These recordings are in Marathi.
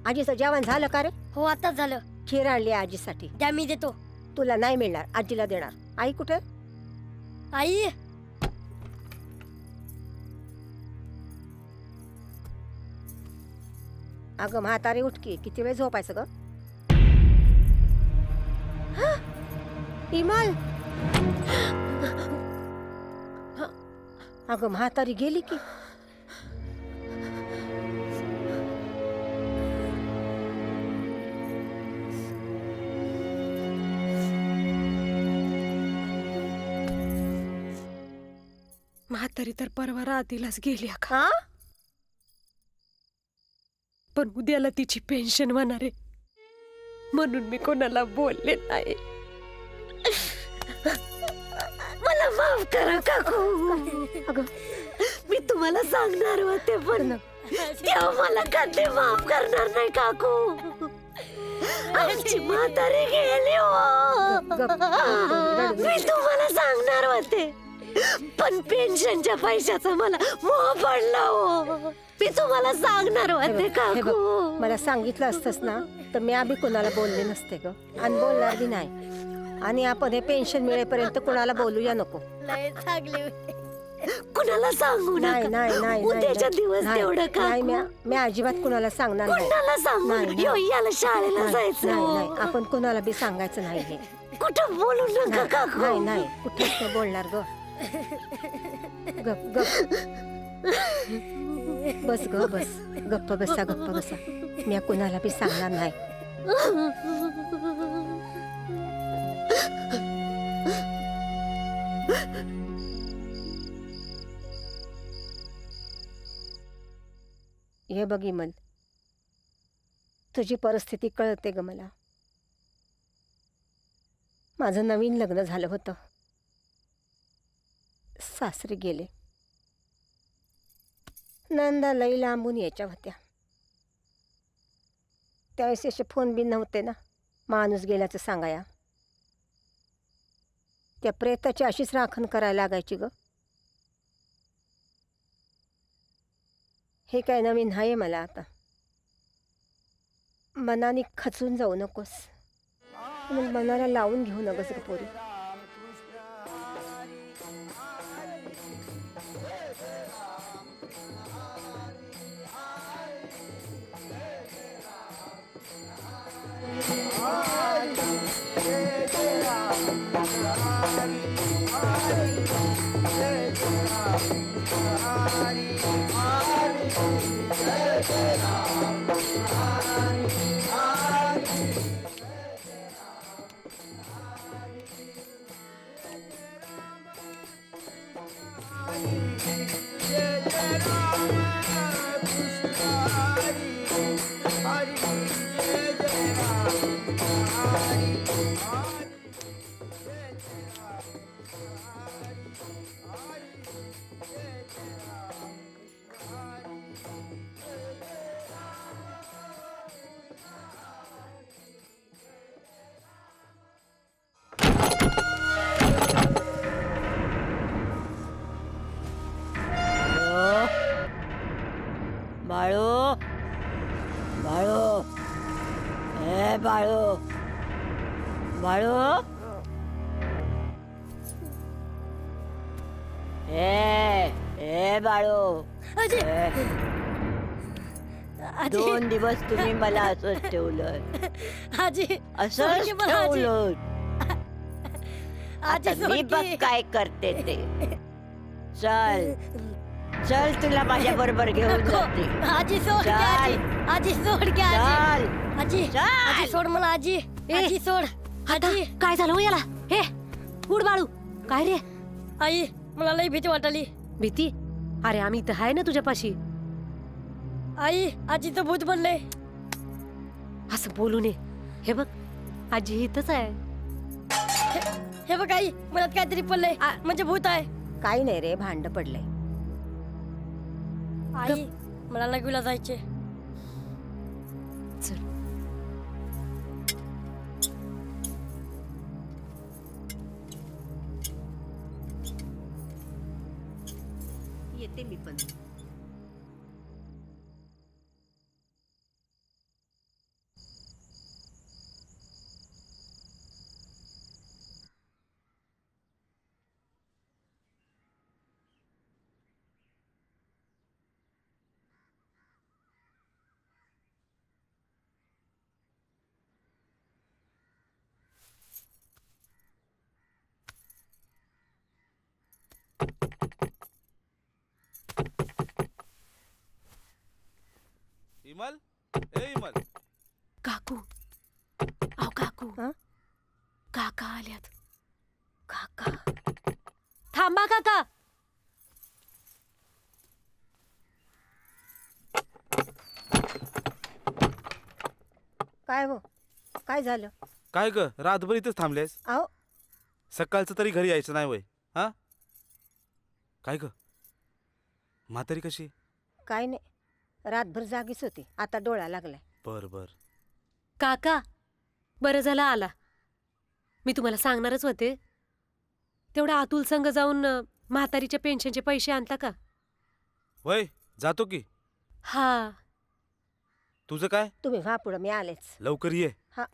आजीचं जेवण झालं का रे? हो आताच झालं. खीर आणली आजीसाठी. द्या मी देतो. तुला नाही मिळणार, आजीला देणार. आई कुठे? आई अगं म्हातारी उठकी, किती वेळ झोपायचं ग? इमल, अगं म्हातारी गेली की. म्हातारी तर परवा रात्रीलाच गेली का, हा? पण उद्याला तिची पेन्शन होणार आहे म्हणून मी कोणाला बोलले नाही. मला माफ करा काकू. अगं मी तुम्हाला सांगणार होते पण तेव्हा मला कधी माफ करणार नाही काकू. आमची म्हातारी गेली हो. मी तुम्हाला सांगणार होते पण पेन्शनच्या पैशाचा मला मोह पडला हो. मी तुम्हाला सांगणार होते हे काकू. बघ, मला सांगितलं असतंस ना तर मी आधी कोणाला बोलले नसते ग, आणि बोलणार बी नाही. आणि आपण हे पेन्शन मिळेपर्यंत कोणाला बोलूया नको. लय चांगली होती. कुणाला सांगू नाही नका. नाही नाही उद्याच्या दिवस नाही, तेवढं नाही, काकू. मी अजिबात कुणाला सांगणार नाही. कुणाला सांगू नाही, नका. ह्यो याला शाळेला नाही, जायचं नाही, हो. नाही, आपण कुणाला बी सांगायचं नाही हे. कुठं बोलू नका काकू. नाही नाही, कुठेच नाही बोलणार ग. गप गप बस ग बस. गप्प बसा, गप्प बसा. मी कुणाला बी सांगणार नाही. हे बघ इमल, तुझी परिस्थिती कळते ग मला. माझं नवीन लग्न झालं होतं, सासरे गेले. नंदा लई लांबून यायच्या होत्या. त्यावेळेस असे फोन बिन नव्हते ना, माणूस गेल्याचं सांगाया. त्या प्रेताची अशीच राखण करायला लागायची ग. हे काय नवीन आहे मला आता. मनाने खचून जाऊ नकोस, मग मनाला लावून घेऊ नकोस ग पोरी. बाळू, बाळू, ए बाळू, बाळू, ए बाळू. आजी ए, आजी 2 दिवस तुम्ही मला असंच ठेवलं, आजी असंच सोड की मला, आजी. ठेवलं. आजी आता सोड मी की. बघ काय करते ते. चल चल, तुला माझ्या बरोबर घेऊन जाते. आजी सोड की, आजी. चल. आजी सोड की, आजी. चल आजी चल. आजी सोड मला, आजी. आजी सोड. आजी काय झालं हो याला? हे उड बाळू. काय रे? आई मला लई भीती वाटली. भीती? अरे आम्ही इथं आहे ना तुझ्यापाशी. आई आजी तर भूत बनले. असं बोलू नये. हे बघ आजी इथंच आहे. हे बघ आई, मनात काहीतरी पडलंय, म्हणजे भूत आहे. काही नाही रे, भांड पडलंय. आई मला लगवीला जायचे. चल. येते मी पण. इमल ए इमल काकू अहो काकू हं? काका आल्यात. काका थांबा काका. काय हो काय झालं? काय ग रातभर इथेच थांबलेस? अहो सकाळचं तरी घरी यायचं नाही वय हा? काय ग म्हातारी कशी? काय नाही, रातभर जागीच होती, आता डोळा लागलाय. बर बर. काका बरं झालं आला. मी तुम्हाला सांगणारच होते. तेवढा अतुल संग जाऊन म्हातारीच्या पेन्शनचे पैसे आणता का? वय जातो की. हा. तुझं काय? तुम्ही व्हा पुढं, मी आलेच. लवकर ये. हा.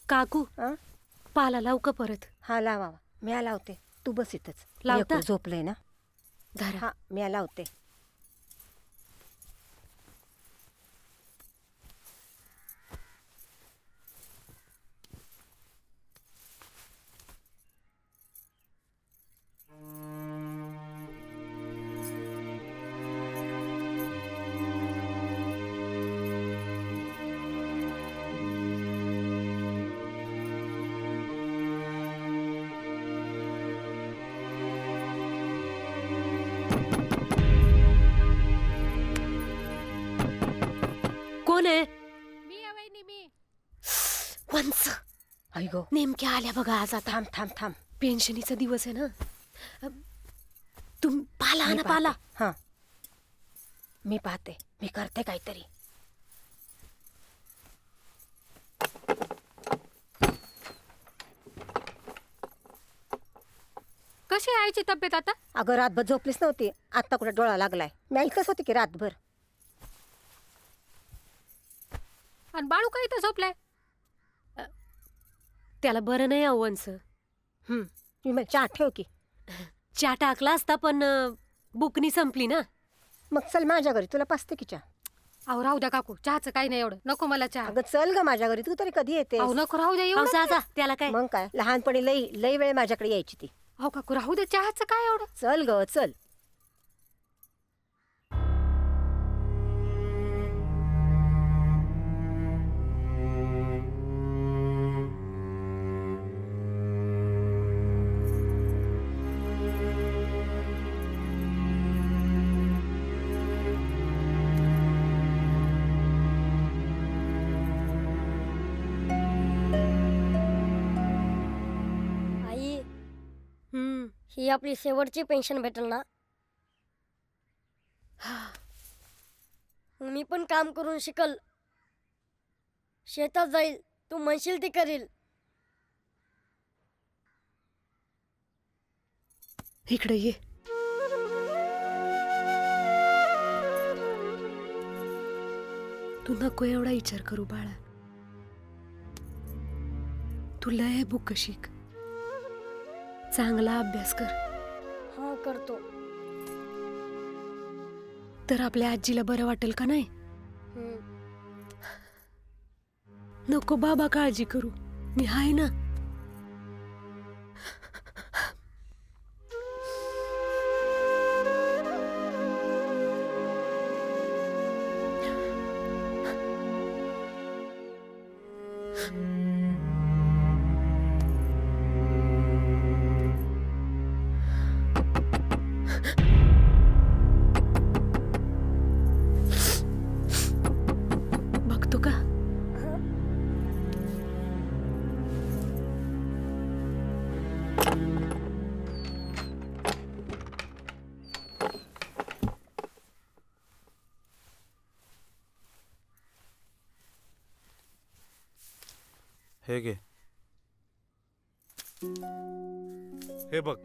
काकू हं? पाला लावू का परत? हा लावा, मी लावते. तू बस इथंच. लावता? लेकरू झोपलंय ना. धरा. हा मी लावते. कोण आहे? मी वहिनी मी. वंस आई गो, नेमक्या आल्या बघा आज. आता थांब थांब थांब. पेन्शनीचा दिवस आहे ना. तुम पाला मी आणा पाला. पाहते. हा मी पाहते, मी करते काहीतरी. कशी आहे आईची तब्येत आता? अगं रातभर झोपलीच नव्हती, आत्ता कुठे डोळा लागलाय. मी ऐकच होती की रातभर. आणि बाळू का इथं झोपलाय? त्याला बरं नाही अहो वंस. तुम्ही मला चहा ठेव की. चहा टाकला असता पण बुकनी संपली ना. मग चल माझ्या घरी, तुला पाचते की चहा. अहो राहू द्या काकू, चहाचं काही नाही एवढं. नको मला चहा. अगं चल ग माझ्या घरी, तू तरी कधी येते? अहो नको राहू द्या अहो, एवढं. जा जा, त्याला काय. मग काय, लहानपणी लई लई वेळ माझ्याकडे यायची ती. अहो काकू राहू द्या, चहाचं काय एवढं. चल ग चल. आई, हम्म. ही आपली शेवटची पेन्शन भेटेल ना? मी पण काम करून शिकल, शेतात जाईल, तू म्हणशील ती करील. इकडे ये. तू नको एवढा विचार करू बाळा. तू लय बुक शिक, चांगला अभ्यास कर. हा करतो. तर आपल्या आजीला बरं वाटेल का नाही? हम्म. नको बाबा काळजी करू, मी आहे ना. बघतो का? हे घे. हे बघ.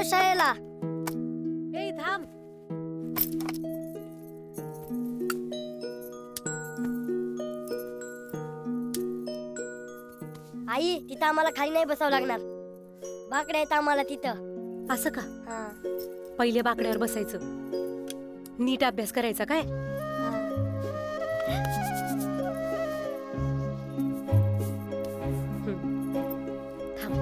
शाळेला. ए थांब. आई तिथं आम्हाला खाली नाही बसावं लागणार. बाकड्या आहेत आम्हाला तिथं. असं का? हा. पहिले बाकड्यावर बसायचं, नीट अभ्यास करायचा काय? थांब.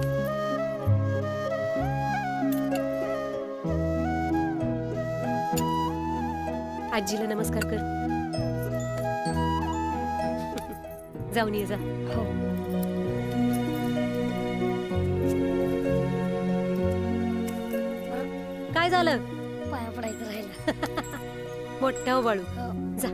आजीला नमस्कार कर. जाऊन ये जा. काय झालं? पाया पडायचं राहिलं. मोठा बाळू हो. जा.